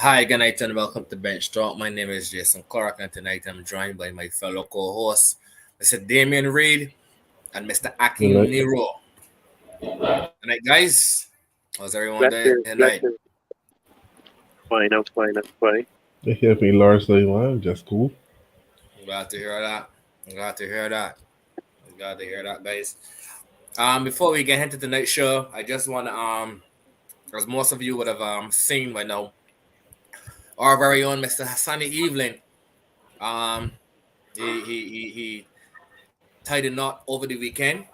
Hi, good night, and welcome to Bench Talk. My name is Jason Clark, and tonight I'm joined by my fellow co-hosts, Mr. Damian Reed and Mr. Good Akim night. Nero. Good night, guys. How's everyone doing Blessings, tonight? blessings. Fine, I'm fine, I'm fine. They have me largely line, just cool. I'm glad to hear that. I'm glad to hear that. I'm glad to hear that, guys. Before we get into tonight's show, I just want to as most of you would have seen by now, our very own Mr. Hassani Evelyn. Um, he tied a knot over the weekend.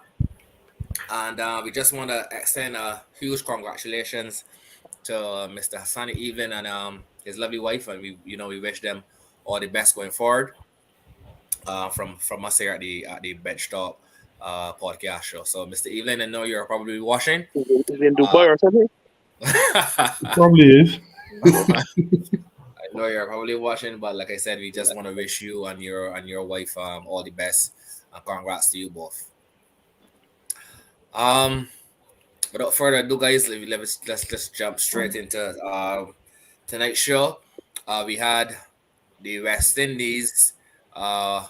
And we just want to extend a huge congratulations to Mr. Hassani Evelyn and his lovely wife, and we wish them all the best going forward. From us here at the Bench Talk podcast show. So, Mr. Evelyn, I know you're probably watching. Is it in Uh, Dubai or something? It probably is. I know you're probably watching, but like I said, we just want to wish you and your wife all the best. And congrats to you both. Um, Without further ado, guys, let's just jump straight into tonight's show. We had the West Indies uh,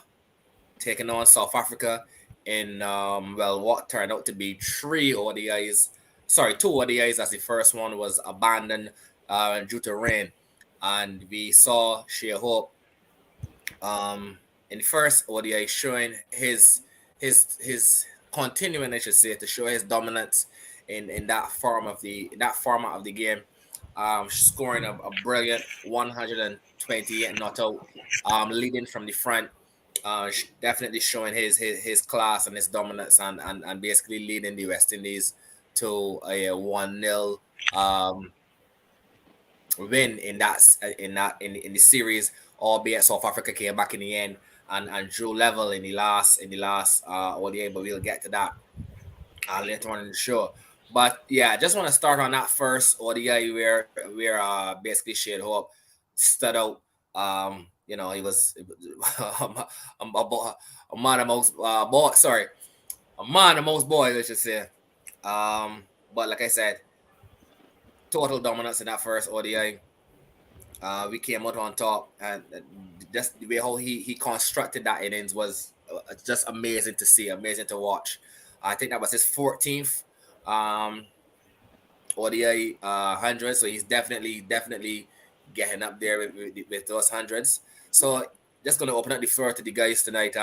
taking on South Africa in what turned out to be three ODIs. Sorry, two ODIs, as the first one was abandoned due to rain, and we saw Shai Hope in the first ODI showing his continuing, I should say, to show his dominance in that format of the game, scoring a brilliant 128 not out, leading from the front, definitely showing his class and his dominance, and basically leading the West Indies to a 1-0 um, win in the series, albeit South Africa came back in the end and drew level in the last ODI, but we'll get to that later on in the show. But yeah, I just want to start on that first ODI where basically Shade Hope stood out. He was a man of most sorry, a man of most boys, I should say. But like I said, total dominance in that first ODI. We came out on top, and just the way how he constructed that innings was just amazing to see, amazing to watch. I think that was his 14th um, ODI 100, so he's definitely getting up there with those hundreds. So just gonna open up the floor to the guys tonight.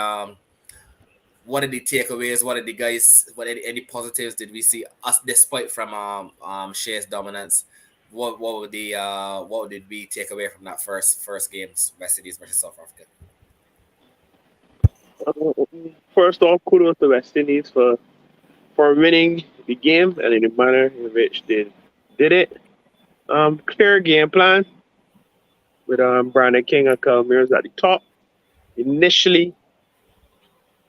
What are the takeaways? What are the guys? Any positives did we see us despite from Shea's dominance? What did we take away from that first games, West Indies versus South Africa? Uh, First off, kudos to West Indies for winning the game and in the manner in which they did it. Clear game plan with Brandon King and Kyle Mears at the top. Initially,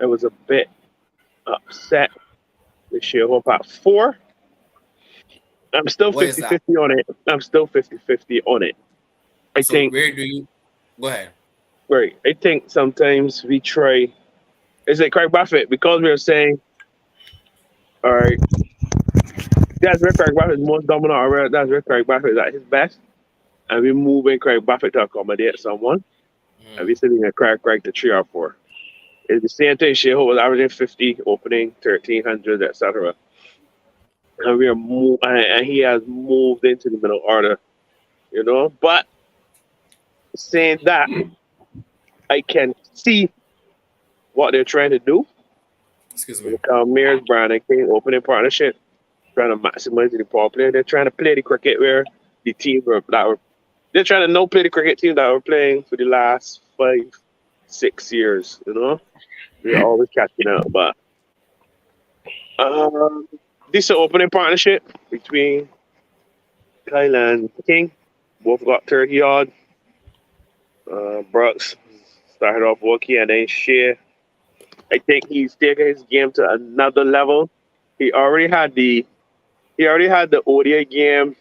I was a bit upset with Shai Hope at 4. I'm still What is that? 50-50 on it. I'm still 50-50 on it. I So think, where do you go ahead? right, I think sometimes we try, it's like Craig Buffett, because we are saying, all right, that's where Craig Buffett is most dominant, or that's where Craig Buffett is at his best, and we're moving Craig Buffett to accommodate someone, and we're Mm, sitting at Craig to 3 or 4. It's the same thing. Shai was averaging 50, opening 1300, etc. And and he has moved into the middle order, you know. But saying that, I can see what they're trying to do excuse me. with Mears, Brandon King opening partnership, trying to maximize the power play. They're trying to play the cricket where the team they're trying to no play the cricket team that were playing for the last 5, 6 years. You know, they're always catching up. But um, decent opening partnership between Kyle and King. Both got 30 odd. Brooks started off rookie and then Shea. I think he's taking his game to another level. He already had the ODI game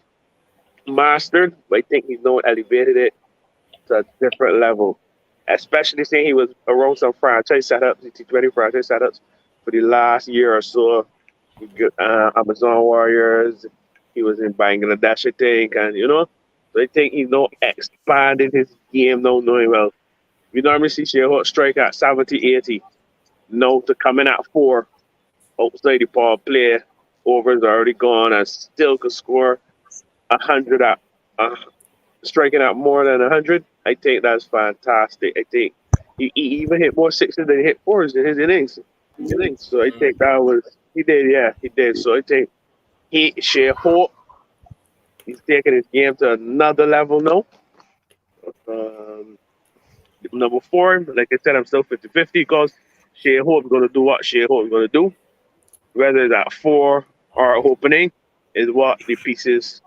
mastered, but I think he's now elevated it to a different level. Especially since he was around some franchise setups, the T20 franchise setups for the last year or so. Amazon Warriors. He was in Bangladesh, I think, and you know. So I think he's now expanding his game now, knowing well. We normally see Shai Hope strike at 70, 80. Now to come in at 4 outside the power play, overs already gone and still could score 100 at striking out more than 100. I think that's fantastic. I think he even hit more sixes than he hit fours in his innings. So I think that was he did. Yeah, he did. So I think he Shai Hope. He's taking his game to another level now. Um, Number 4, like I said, I'm still 50-50 because Shai Hope is going to do what Shai Hope is going to do. Whether that 4 or opening is what the pieces.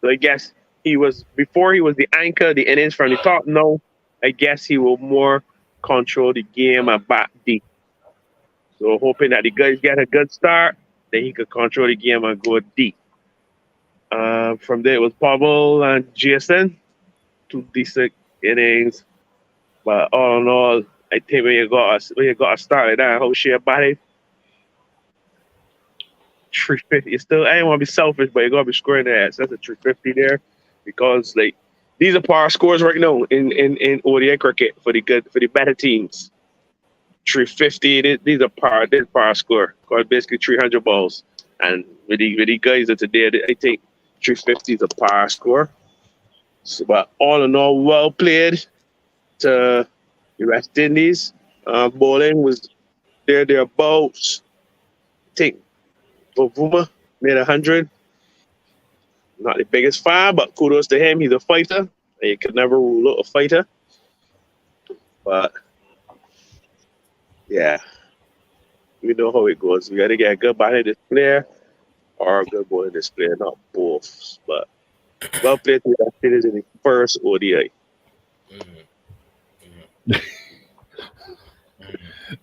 So I guess he was before he was the anchor, the innings from the top. Now I guess he will more control the game and bat deep. So hoping that the guys get a good start, then he could control the game and go deep. From there it was Pavel and Jason, 2 decent innings. But all in all, I think when you got a start like that, how she batted 350. You still I ain't want to be selfish, but you gotta be scoring that. So that's a 350 there, because like these are par scores right now in ODI cricket for the better teams. 350. These are par score. Cause basically 300 balls. And with the guys that today, I think 350 is a par score. So, but all in all, well played to the West Indies. Bowling was thereabouts. I think Bavuma made 100. Not the biggest fan, but kudos to him. He's a fighter. And you could never rule out a fighter. But yeah, we know how it goes. We got to get a good body this player or a good bowling this player, not both. But well played to the West Indies in the first ODI.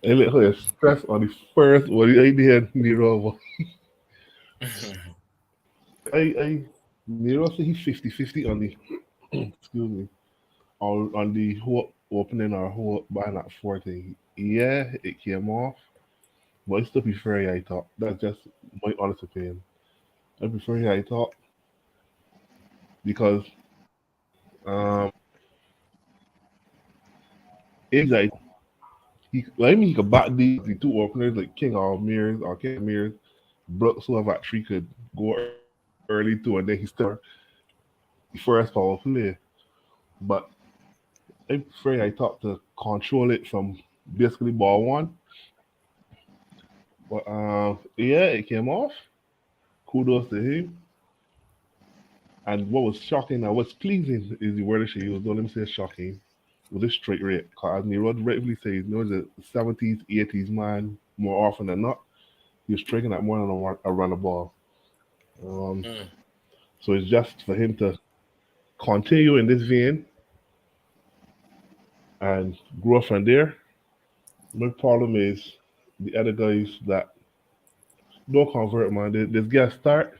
And let her stress on the first one. I did Nero. I Nero say he's 50-50 on the excuse me on the whole opening or whole buying at 40. Yeah, it came off, but I still prefer I thought. That's just my honest opinion. I prefer I thought because if I I mean he could back the 2 openers like King or Mears or King Mears, Brooks who have actually could go early too, and then he still the first power play. But I'm afraid I thought to control it from basically ball one. But yeah, it came off. Kudos to him. And what was shocking and what's pleasing is the word that she used. Don't let me say shocking. Was a straight rate. Because as Nero rightfully says, you know, the 70s, 80s man, more often than not, he was striking at more than a run a ball. Um, so it's just for him to continue in this vein and grow from there. My problem is the other guys that don't convert, man. They just get a start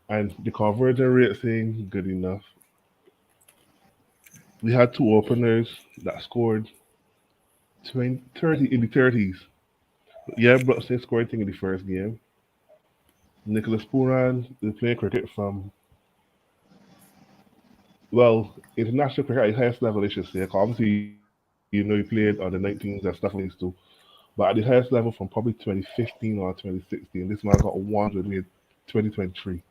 and the conversion rate ain't good enough. We had 2 openers that scored 20, 30 in the 30s. Yeah, Brooks ain't scored anything in the first game. Nicholas Pooran is playing cricket from, well, international cricket at the highest level, I should say. 'Cause obviously, you know, he played on the 19s and stuff like this too. But at the highest level from probably 2015 or 2016, this man got 100 with 2023.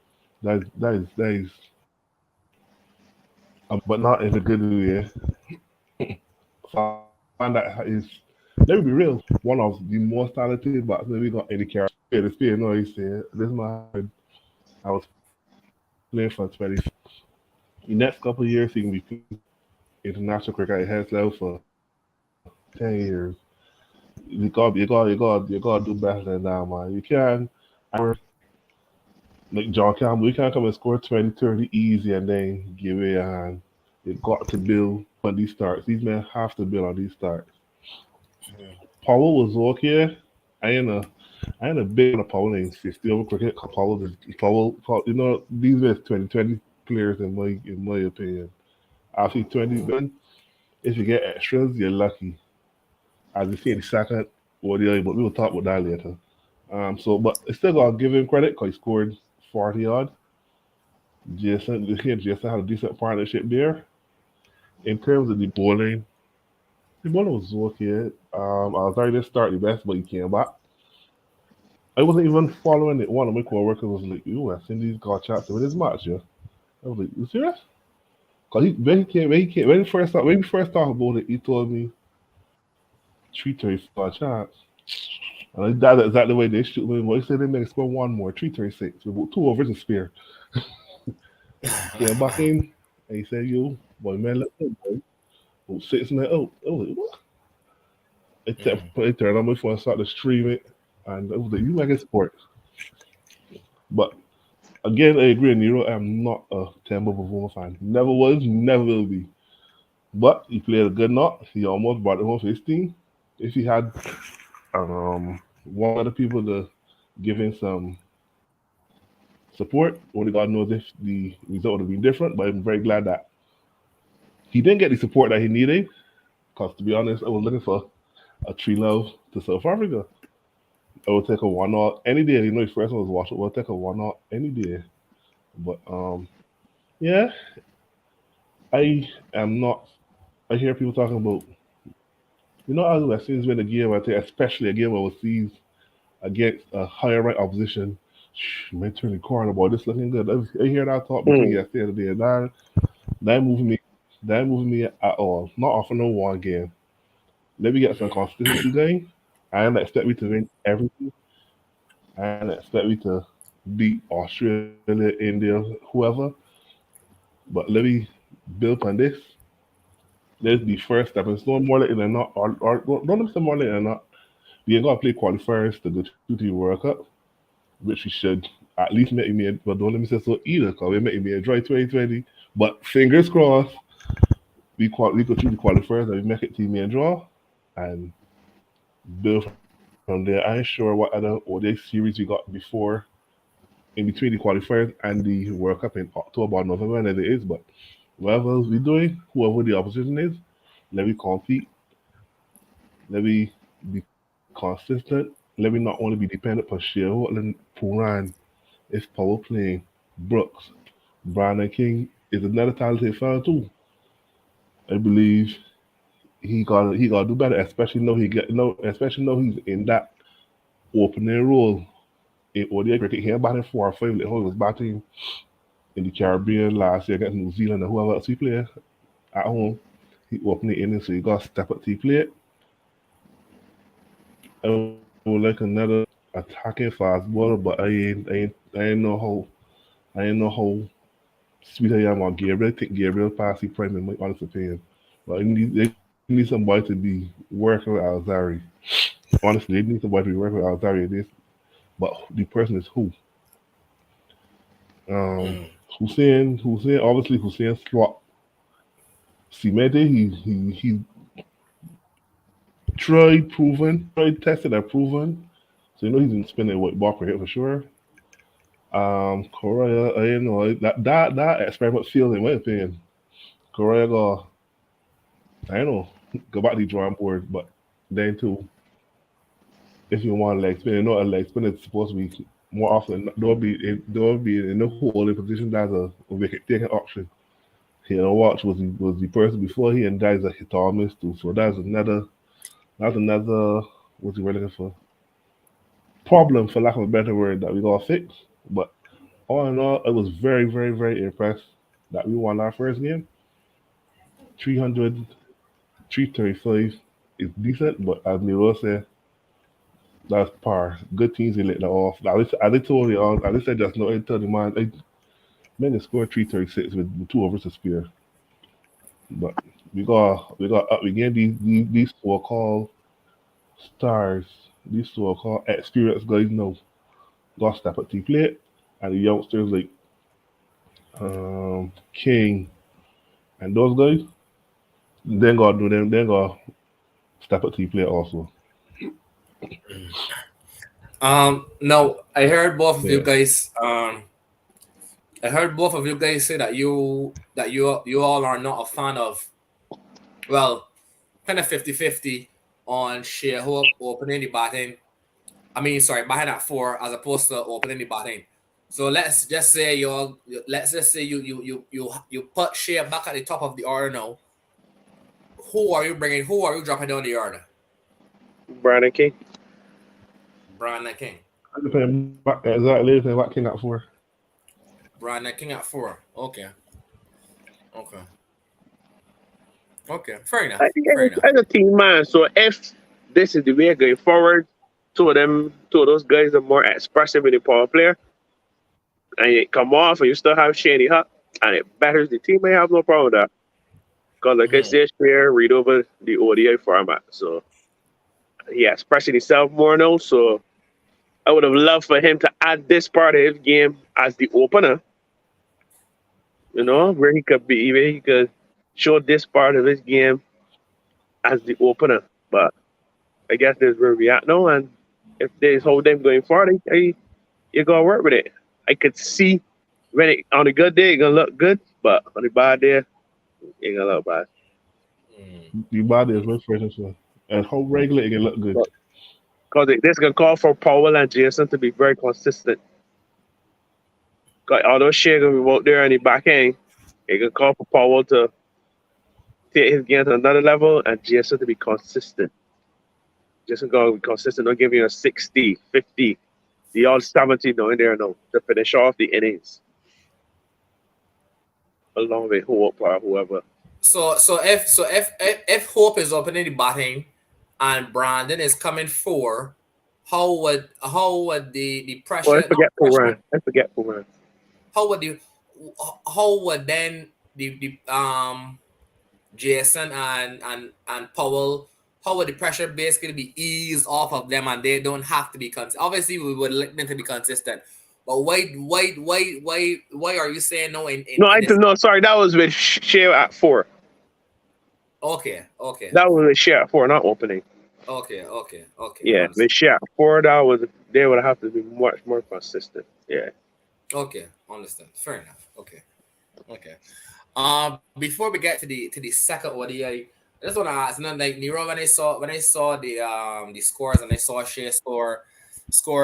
That is, but not in a good way. So a man that is, let me be real, one of the most talented, but maybe got any character. The speed, no, he said, this man, I was playing for 20. The next couple of years, he can be playing international cricket at highest level for 10 years. You gotta do better than that, man. You can't, like John Campbell, you can't come and score 20, 30 easy and then give it a hand. You got to build on these starts. These men have to build on these starts. Powell was okay. I ain't a I ain't a big on Powell names 50 over cricket. 'Cause Powell, you know, these are 2020 players in my opinion. After 20 then if you get extras, you're lucky. As you see in the second ODI, but we will talk about that later. But I still gotta give him credit because he scored 40 odd. Jason had a decent partnership there. In terms of the bowling was okay. I was already start the best, but he came back. I wasn't even following it. One of my coworkers was like, "You, I seen these got chats with his match, yeah." I was like, "You serious?" Cause when he first talked about it, he told me 334 chance. And that's exactly the way they shoot me. But he said they may score one more, 336, with about two overs to spare. Came back in, and he said, "Yo, boy, man, let's go, boy." About 6 minutes out. I was like, "What?" It turned on my phone, started to stream it, and I was like, "You like it sports?" But again, I agree, Nero. I'm not a Tampa Bavuma fan. Never was, never will be. But he played a good knot. He almost brought it home for his team. If he had one of the people to give him some support, only God knows if the result would have been different. But I'm very glad that he didn't get the support that he needed. Because to be honest, I was looking for a 3-love to South Africa. I would take a 1-0 any day. You know, his first one was Washington. I would take a 1-0 any day. But yeah, I am not. I hear people talking about, as West Indies win a game, I think especially a game overseas against a higher ranked opposition. Man, turn the corner, boy. This looking good. I hear that talk between Mm. yesterday and today. That moving me, that moving me at all. Not often no one game. Let me get some consistency going. I don't expect me to win everything. I don't expect me to beat Australia, India, whoever. But let me build on this. Let's be first stepping stone more likely than not. Or don't let me say more likely than not. We ain't gonna play qualifiers to go to the World Cup, which we should at least make me. But don't let me say so either, because we're making me a dry 2020. But fingers crossed, we go through the qualifiers and we make it team and draw and build from there. I ain't sure what other ODI series we got before in between the qualifiers and the World Cup in October or November, whenever it is. But whatever else we doing, whoever the opposition is, let me compete. Let me be consistent. Let me not only be dependent on Shearwood Puran, if Power playing, Brooks, Brandon King is another talented fellow too. I believe he got to do better, especially know he get no, especially know he's in that opening role in ODI cricket. He ain't batting 4 or 5 like how he was batting in the Caribbean last year against New Zealand and whoever else he played at home. He opened the innings, so he got to step up to plate. I would like another attacking fast bowler, but I ain't know how sweet I am on Gabriel. I think Gabriel passed the prime in my honest opinion. But they need somebody to be working with Alzari. Honestly, they need somebody to be working with Alzari. This, but the person is who? Um, Hussein, obviously Hussein slot cemented. He tried, tested, and proven. So you know he's been spinning with ball per hit for sure. Korea, that experiment failed in my opinion. Korea go, I don't know, go back to the drawing board, but then too, if you want leg spin, you know a leg spin is supposed to be more often. Don't be in the holding position. That's a wicket taking option. You know, Watch was the person before he, and that is a hit or miss too. So that's another what's he looking for problem, for lack of a better word, that we gotta fix. But all in all, I was very, very, very impressed that we won our first game. 300, 335 is decent, but as Miro said, that's par. Good teams they let that off. As I told you, as I said just now, I told the man, man, they scored 336 with 2 overs to spare. But we gained these so-called stars, these so-called experienced guys now. Got to step up to the plate, and the youngsters like King and those guys, then got to do them. Then got to step up to the plate also. No, I heard both of you Yeah. guys. I heard both of you guys say that you all are not a fan of, well, kind of 50-50 on Shai Hope opening the batting. I mean, sorry, batting at four as opposed to opening the batting. So let's just say you put Shea back at the top of the order now. Who are you bringing? Who are you dropping down the order? Brandon King. Brandon King. Exactly, playing back King at 4. Brandon King at 4. Okay. Okay. Okay. Fair enough. I think Fair enough. as a team man, so if this is the way going forward, two of those guys are more expressive in the power player, and you come off and you still have Shanny Huck, and it betters the team, I have no problem with that. Because like I Mm-hmm. said, Share read over the ODI format, so he expressing himself more now. So I would have loved for him to add this part of his game as the opener, Mm-hmm. where he could show this part of his game as the opener. But I guess there's where we at now, and if there's whole them going forward, you gotta work with it. I could see when on a good day it gonna look good, but on a bad day it gonna look bad. Mm. Your body is very fresh and how regular it can look good. Because this gonna call for Powell and Jason to be very consistent. Cause although Shea gonna be out there in the back end, it gonna call for Powell to take his game to another level and Jason to be consistent. Jason gonna be consistent, don't give you a 60, 50, the all 70 no in there no to finish off the innings along with Hope or whoever. So if Hope is opening the batting and Brandon is coming 4, how would the Well, pressure not pressure let's forget Pooran. how would the how would then the Jason and Powell, how would the pressure basically be eased off of them and they don't have to be consistent? Obviously, we would like them to be consistent, but why are you saying no No, in I this? do no. Sorry, that was with Shea at 4. Okay, okay, That was with Shea at 4, not opening. okay. Yeah, with Understand. Shea at 4, that was they would have to be much more consistent. Yeah. Okay, understand. Fair enough. Okay, okay. Before we get to the second ODI, I just want to ask, like Nero, when I saw the scores and I saw Shea scored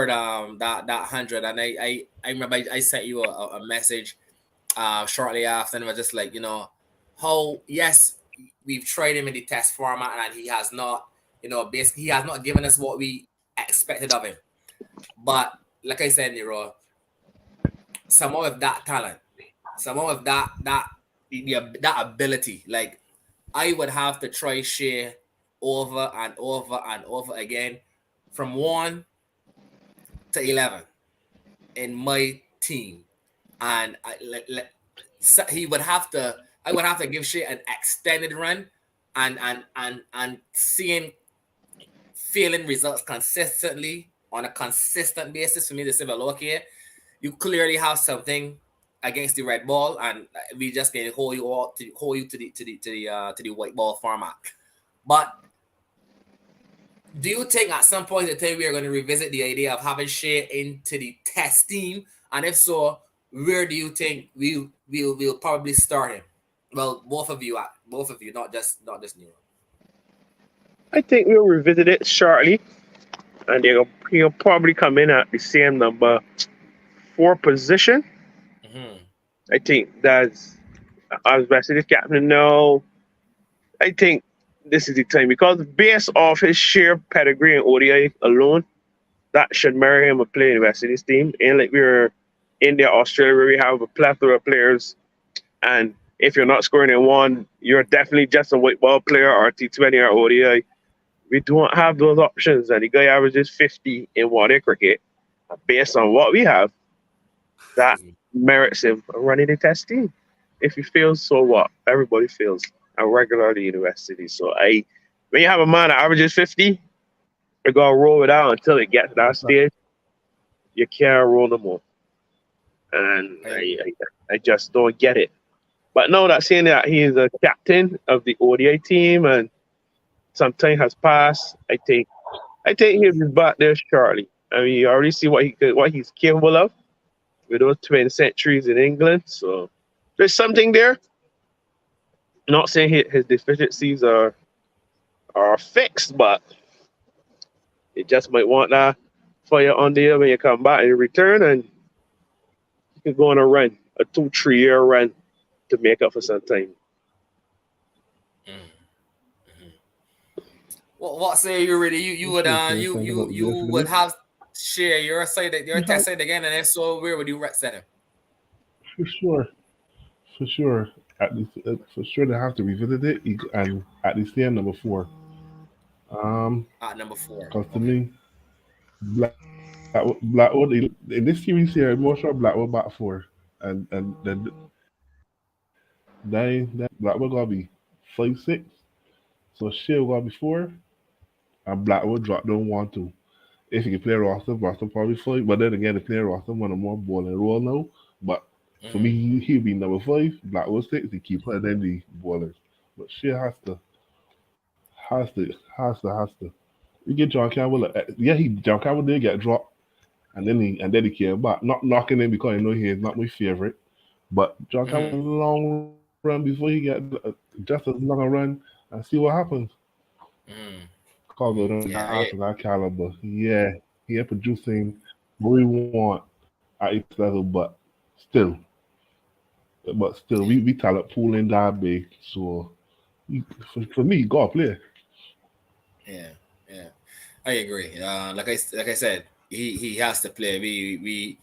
that 100, and I remember I sent you a message shortly after, and it was just like, how, yes, we've tried him in the test format and he has not, basically he has not given us what we expected of him. But like I said, Nero, someone with that talent, someone with that ability, like I would have to try Shea over and over and over again from 1 to 11 in my team, and so he would have to. I would have to give Shea an extended run, and seeing feeling results consistently on a consistent basis for me to say, well, okay, you clearly have something against the red ball, and we just can hold you to the white ball format. But do you think at some point in time we are going to revisit the idea of having Shea into the test team? And if so, where do you think we'll probably start him? Well, both of you, not just Nero. I think we'll revisit it shortly, and he'll probably come in at the same number 4 position. Mm-hmm. I think that's as best as captain. No, I think this is the time because based off his sheer pedigree in ODI alone, that should merit him a play in the West Indies team. And like we were India, Australia, where we have a plethora of players, and if you're not scoring in one, you're definitely just a white ball player or T20 or ODI. We don't have those options, and the guy averages 50 in one-day cricket. Based on what we have, that Excuse me. merits him running the test team. If he fails, so what? Everybody fails. And regularly university. So when you have a man that averages 50, you're gonna roll it out until it gets to that stage. You can't roll no more. And I agree. I just don't get it. But no, that saying that he is a captain of the ODI team and some time has passed, I think he'll be back there shortly. I mean, you already see what he's capable of with those 20 centuries in England. So there's something there. Not saying his deficiencies are fixed, but it just might want that fire on there when you come back and return. And could go on a run, a 2-3 year run to make up for some time. Mm. Mhm. What say you really? You would This is the thing about you this would minute. have share your side your You test have side again, and if so, where would you set him? for sure, for sure. At least for sure they have to revisit it and at least stay number four. At number four. Because to Okay. me, Blackwood in this series here, I'm more sure Blackwood back four, and then they Blackwood gotta be 5-6. So Shea gotta be four, and Blackwood drop down 1-2. If you can play Roster probably five. But then again, the play Roster want a more ball and roll now. But for me, Mm-hmm. he'll be number five. Blackwood six. He keep playing in the ballers. But Shea has to. You get John Campbell. Yeah, John Campbell did get dropped, and then he came back. Not knocking him because I know he is not my favorite. But John Campbell Mm-hmm. long run before he get just as long a run and see what happens. Mm-hmm. Cause of them Yeah. guys of that caliber. Yeah, he ain't producing what we want at each level, still, but still, Yeah. we talent pool in that big. So for me, go play. Yeah. Yeah. I agree. Like I said, he has to play.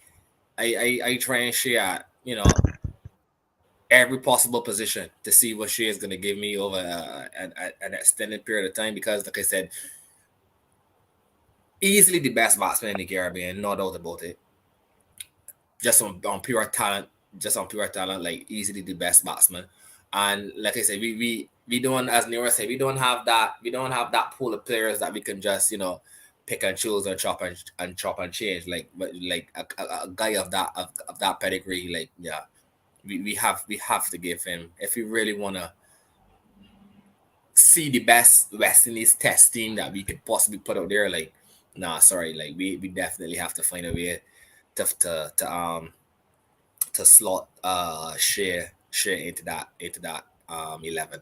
I try and share, every possible position to see what she is going to give me over an extended period of time because, like I said, easily the best batsman in the Caribbean, no doubt about it. Just on pure talent, like easily the best batsman. And like I said, we don't, as Nero said, we don't have that pool of players that we can just pick and choose and chop and change like a guy of that pedigree. Like yeah, we have to give him if we really want to see the best West Indies test team that we could possibly put out there. Like nah, sorry, like we definitely have to find a way to slot share into that 11.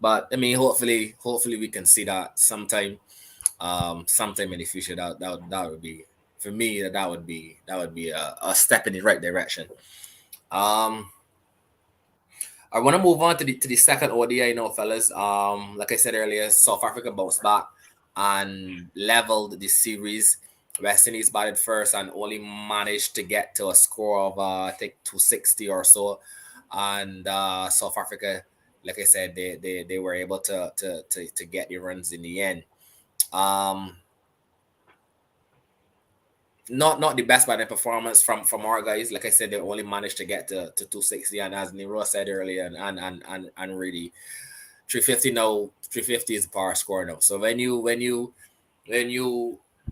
But I mean hopefully we can see that sometime in the future. That would be for me that would be a step in the right direction. um I want to move on to the second ODI now, fellas. Like I said earlier, South Africa bounced back and leveled the series. West Indies batted first and only managed to get to a score of I think 260 or so. And South Africa, like I said, they were able to get the runs in the end. Um, not the best batting performance from our guys. Like I said, they only managed to get to 260, and as Nero said earlier, and really 350 now. 350 is the power score now. So when you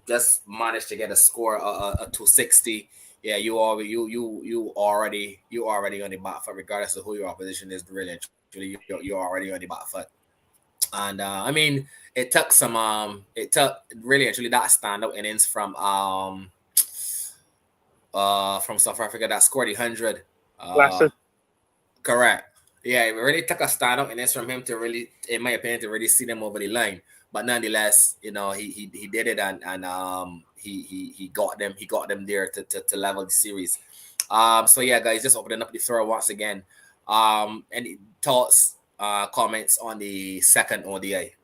just manage to get a score a 260, yeah, you already on the back foot, regardless of who your opposition is. Really and truly, you're already on the back foot. And I mean, it took really and truly that standout innings from South Africa that scored 100. Uh, Classic. correct. Yeah, it really took a standout innings from him to really, in my opinion, to really see them over the line. But nonetheless, he did it and he got them there to level the series. So yeah, guys, just opening up the floor once again. Any thoughts, comments on the second ODI?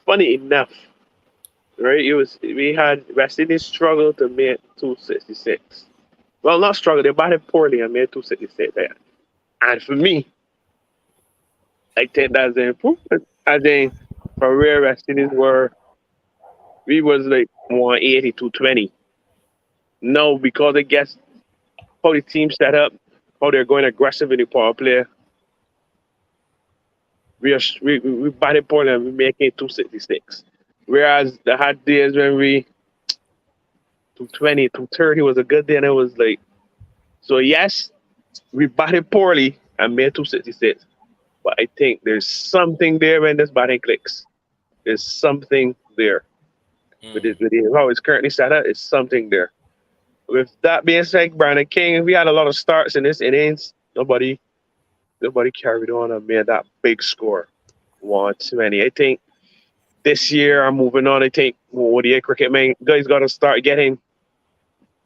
Funny enough, right? We had West Indies struggle to make 266. Well, not struggle. They batted poorly and made 266 there. And for me, I think that's an improvement. I think from where West Indies were, we was like 180, 220. No, because I guess how the team set up, how they're going aggressive in the power play, we batted poorly and we making 266. Whereas the hard days when we 220, 230 was a good day and it was like, so yes, we batted poorly and made 266. But I think there's something there when this batting clicks. There's something there. Mm, How it's currently set up, it's something there. With that being said, Brandon King, we had a lot of starts in this innings. Nobody carried on and made that big score. 120. I think this year I'm moving on. I think ODI cricket man guys gotta start getting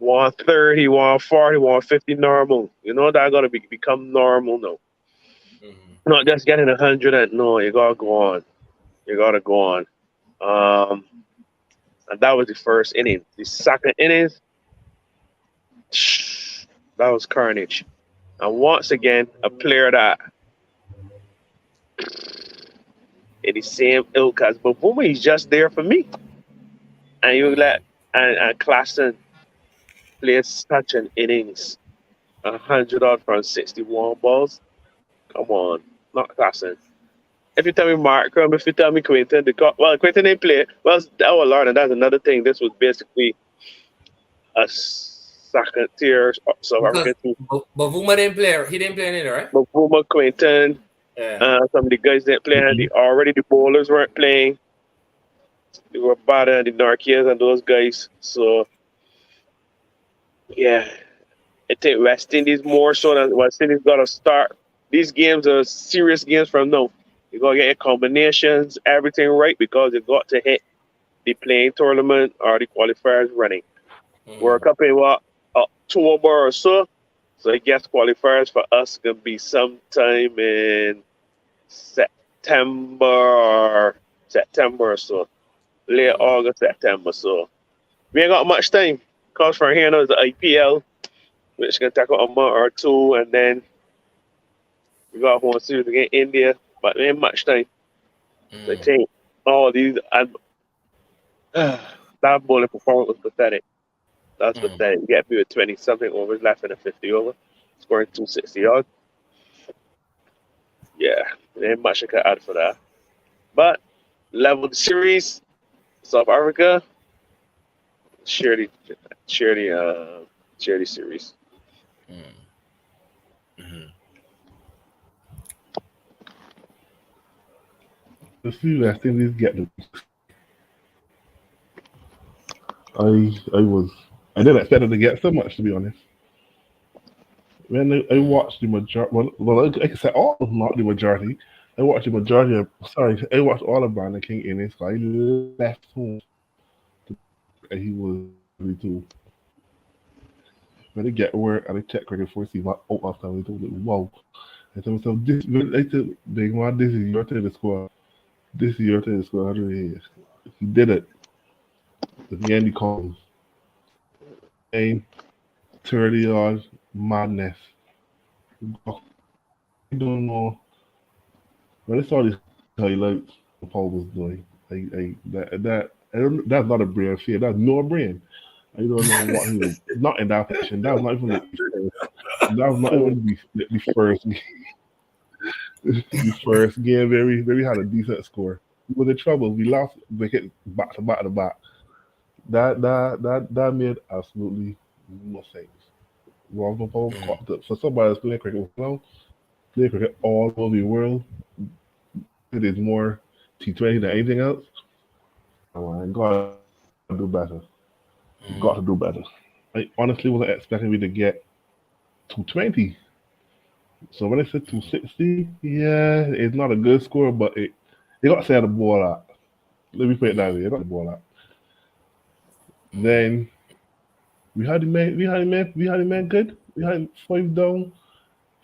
130, 140, 150 normal. You know that gotta become normal now. Mm-hmm. Not just getting 100 and no, you gotta go on. You gotta go on. Um, and that was the first inning. The second innings, that was carnage. And once again, a player that in the same ilk as Bavuma, he's just there for me. And you Mm-hmm. let and Klassen played such an innings, 100 odd from 61 balls. Come on, not Klassen. If you tell me Markram, if you tell me Quentin, well, Quentin didn't play. Well, oh Lord, and that's another thing. This was basically a second tier South Because African team. Bavuma didn't play. He didn't play in it, right? Mavuma, Quentin, Yeah. some of the guys didn't play, and already the bowlers weren't playing. They were Bada and the Narkias and those guys. So yeah, I think West Indies more so than West Indies got to start. These games are serious games from now. You got to get your combinations, everything right because you got to hit the playing tournament or the qualifiers running. World Mm-hmm. Cup in what October or so. So I guess qualifiers for us can be sometime in September or so. Late Mm-hmm. August, September. So we ain't got much time. Cause from here now is the IPL, which can take a month or two, and then we got one series against India, but there ain't much time. So I Mm-hmm. think all these and that bowling performance was pathetic. That's Mm-hmm. pathetic. You get me with 20 something overs left in a 50 over, scoring 260 yards. Yeah, there ain't much I could add for that. But level the series, South Africa, share the share the share the series. Mm-hmm. The few West Indies get the. I didn't expect them to get so much to be honest. When I watched the majority, well, like I said, all not the majority. I watched the majority of. Sorry, I watched all of Brandon King innings. So I left home and he was really too. When I get work and I check credit for see what out after I was like, wow. I told myself, this, I said, big man, this is your turn to score. This is your turn to score 100 years. He did it. At the end, he comes. And 30 yards, madness. I don't know. When I saw these highlights, what Paul was doing, I don't, that's not a brain fear. That's no brain. I don't know what he was, not in that position. That was not even the first. That was not Mm. even the first the first game where we had a decent score. We was in trouble. We lost. We hit back to back to back. That made absolutely no sense. Robin Paul Mm-hmm. caught up for somebody that's playing cricket now, playing cricket all over the world. It is more T20 than anything else. Oh, I gotta do better. Got to do better. I honestly wasn't expecting me to get 220. So when I said 260, yeah, it's not a good score, but it got to say the ball out. Let me put it that way. It got the ball out. Then we had the man good. We had 5 down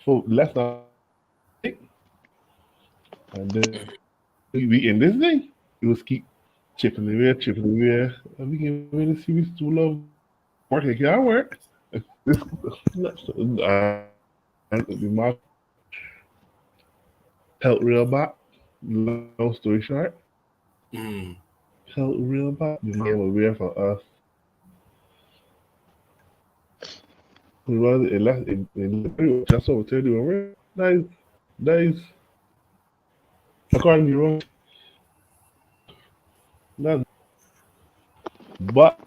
for less than 8, and then we in this thing. It was keep chipping away, and we can win the series to love. Work it can't work. This, and the mark felt real bad. Long story short, Mm-hmm. felt real bad. The game was weird for us. We was it just over 30 over. That is according to Roy. That's but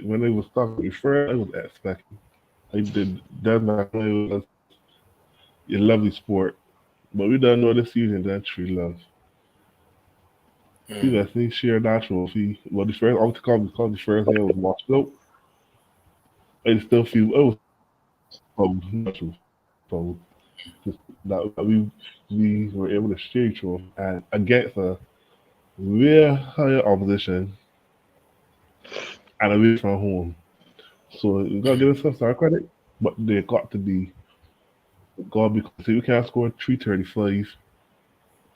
when they was talking before, I was expecting. I did that back when it was a lovely sport. But we don't know the season that true love. We Mm-hmm. let me share that trophy. Well the first I was called because the first day I was washed out. I still feel I was proud, not true. Proud. Just that we were able to share a trophy and against a way higher opposition and away from home. So you gotta give them some star credit, but they got because you can't score 335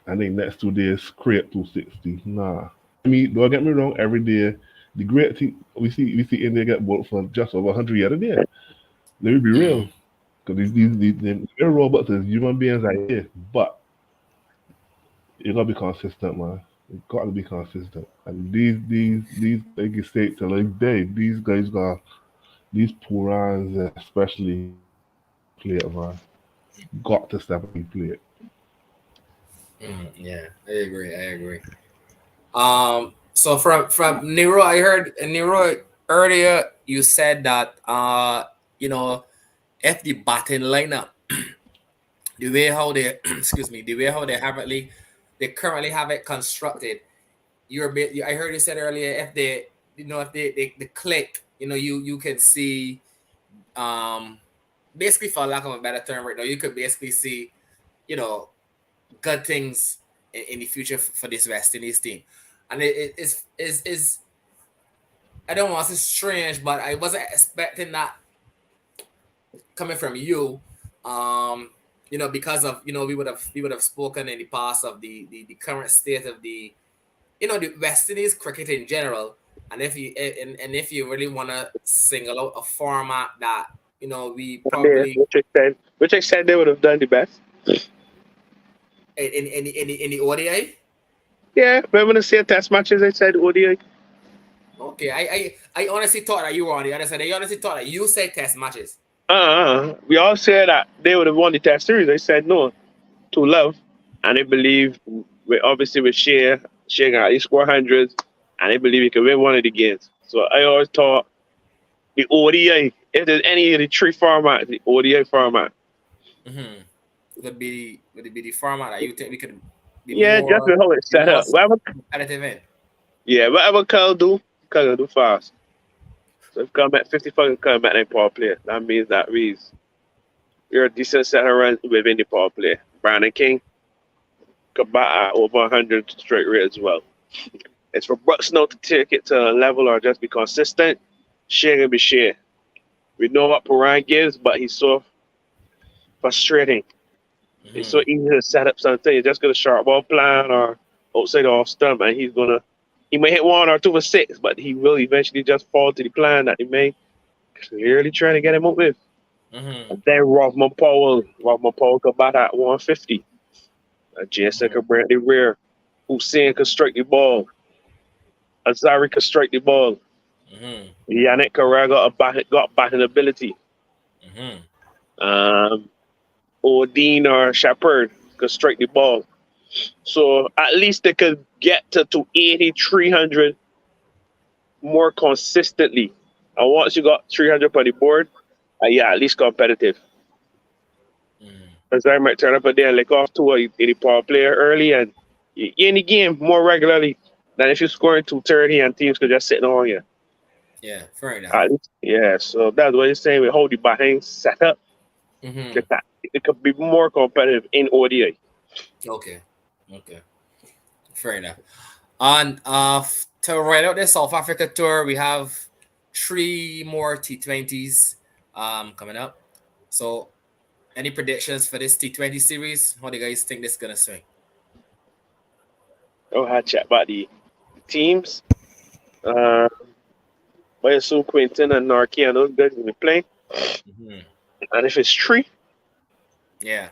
and then next 2 days scrape 260. Nah. Don't get me wrong, every day the great thing we see India get bought for just over 100 yards a day. Let me be real. Because they're robots as human beings like here. But you gotta be consistent, man. You gotta be consistent. And these like you say to like these guys got these Purans especially play it, man. Got to step up and play it. Yeah, I agree. I agree. So from Nero, I heard Nero earlier. You said that you know, if the batting lineup, the way how they excuse me, the way how they currently have it constructed. I heard you said earlier if they if they click, you can see um basically, for lack of a better term, right now you could basically see you know good things in the future for this West Indies team, and it is I don't want to say strange, but I wasn't expecting that coming from you. Um, because of we would have spoken in the past of the current state of the West Indies cricket in general, and if you really want to single out a format that we There, probably which extent they would have done the best. in the ODI. Yeah, remember the same test matches they said ODI. Okay, I honestly thought that you were on the other side. I honestly thought that you said test matches. We all said that they would have won the test series. They said no to Love, and they believe obviously with Shea got at least score hundreds, and they believe he could win one of the games. So I always thought the ODI, if there's any of the three formats, the ODI format. Mm-hmm. Would it be the format that you think we could be Yeah, just more with how it's be set more up. competitive in? Whatever Kyle do fast. So if come at 55, come at that power play. That means that we're a decent set of runs within the power play. Brandon King could bat at over 100 straight rate as well. It's for Bucks now to take it to a level or just be consistent. Share and be share. We know what Perrin gives, but he's so frustrating. It's so Mm-hmm. easy to set up something. You just get a sharp ball plan or outside off stump, and he may hit one or two for six, but he will eventually just fall to the plan that he may clearly trying to get him up with. Mm-hmm. And then Rothman Powell could bat at 150. Jason could bring the rear. Hussein could strike the ball. Azari could strike the ball. Mm-hmm. Yannick Carrera got batting ability. Mm-hmm. Um, Odin or Shepard could strike the ball. So at least they could get to 280, 300 more consistently. And once you got 300 on the board, at least competitive. Mm-hmm. As I might turn up a day and lick off to a the power player early and you in the game more regularly than if you're scoring 230 and teams could just sit on you. Yeah, fair enough. So that's what you're saying with how the behind set up. Mm-hmm. It could be more competitive in ODI. Okay. Okay. Fair enough. On to write out the South Africa tour, we have three more T20s coming up. So, any predictions for this T20 series? How do you guys think this is gonna swing? I'll have chat about the teams. Uh, I assume Quinton and Narki and those guys will be playing. Mm-hmm. And if it's three, Yeah.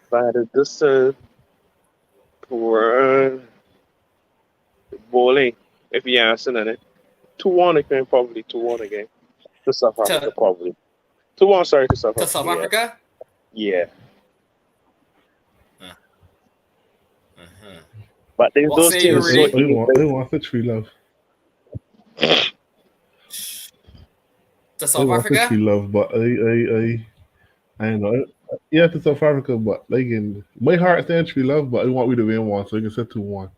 by the distance for bowling, if you answer it, 2-1 again, probably 2-1 again. To South Africa, To probably. 2-1, sorry, to South to Africa. South Yeah. Africa. Yeah. Uh, uh-huh. But What those say you, teams are so Rudy? easy. I want the tree love. To I South want the Africa? tree love, but I know. Yeah, to South Africa, but like in my heart saying tree love, but I want we to win one, so I can say 2-1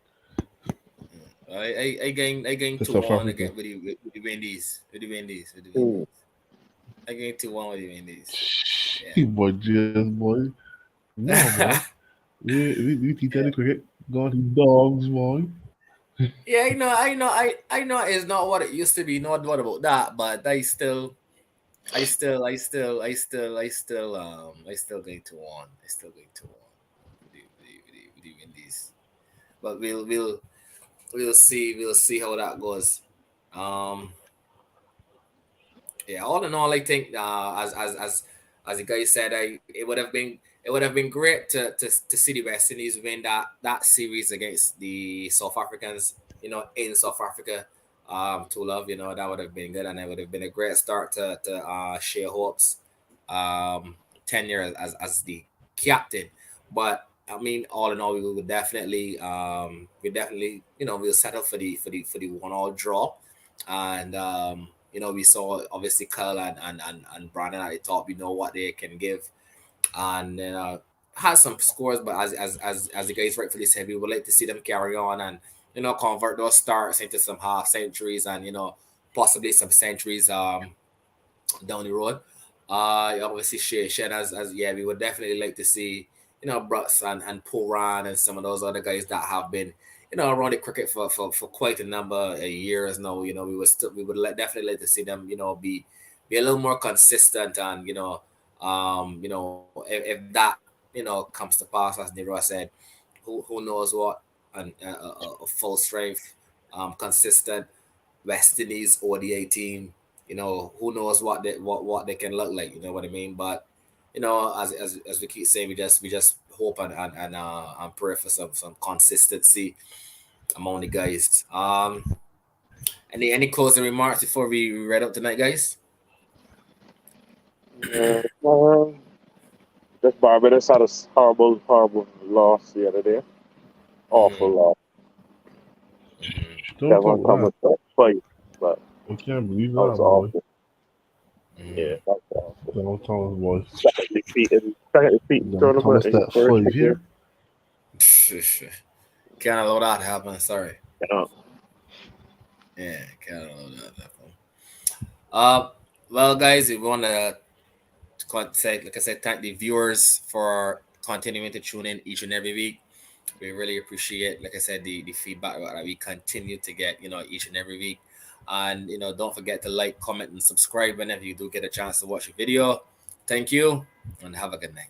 I going to to South one Africa. again with the Windies. Mm. I going to one with the Windies. Boy, just boy. No, boy. Yeah. We teach any cricket. Go on to dogs, boy. Yeah, I know it's not what it used to be. Not what about that, but I still going to want. I still going to want with the Windies. But we'll see how that goes. Um, yeah, all in all, I think as the guy said, it would have been great to see the West Indies win that series against the South Africans. In South Africa, to love. That would have been good, and it would have been a great start to Shai Hope's tenure as the captain. But I mean, all in all, we definitely we'll settle for the 1-all draw, and we saw obviously Kyle and Brandon at the top. We know what they can give, and has some scores. But as the guys rightfully said, we would like to see them carry on and convert those starts into some half centuries and possibly some centuries down the road. Obviously, Shen as yeah, we would definitely like to see Brooks and Puran and some of those other guys that have been around the cricket for quite a number of years now. Definitely like to see them be a little more consistent and if that comes to pass, as Nero said, who knows what, and a full strength, consistent West Indies ODI team. Who knows what they can look like. You know what I mean? But as we keep saying, we just hope and pray for some consistency among the guys. Any closing remarks before we read up tonight, guys? Yeah. Just Barbados had a horrible, horrible loss the other day. Awful Mm-hmm. loss. Mm-hmm. Don't That one talk come that. with a fight, but I can't believe that was that, boy. awful. Mm-hmm. Yeah, that was awful. Don't Thomas, boy. Second defeat in Don't tournament Thomas in that first 5 year. here. Can't allow that to happen. Sorry. Uh, Yeah, can't allow that to happen. Uh, well, guys, we want to say, like I said, thank the viewers for continuing to tune in each and every week. We really appreciate, like I said, the feedback that we continue to get, each and every week. And don't forget to like, comment, and subscribe whenever you do get a chance to watch a video. Thank you, and have a good night.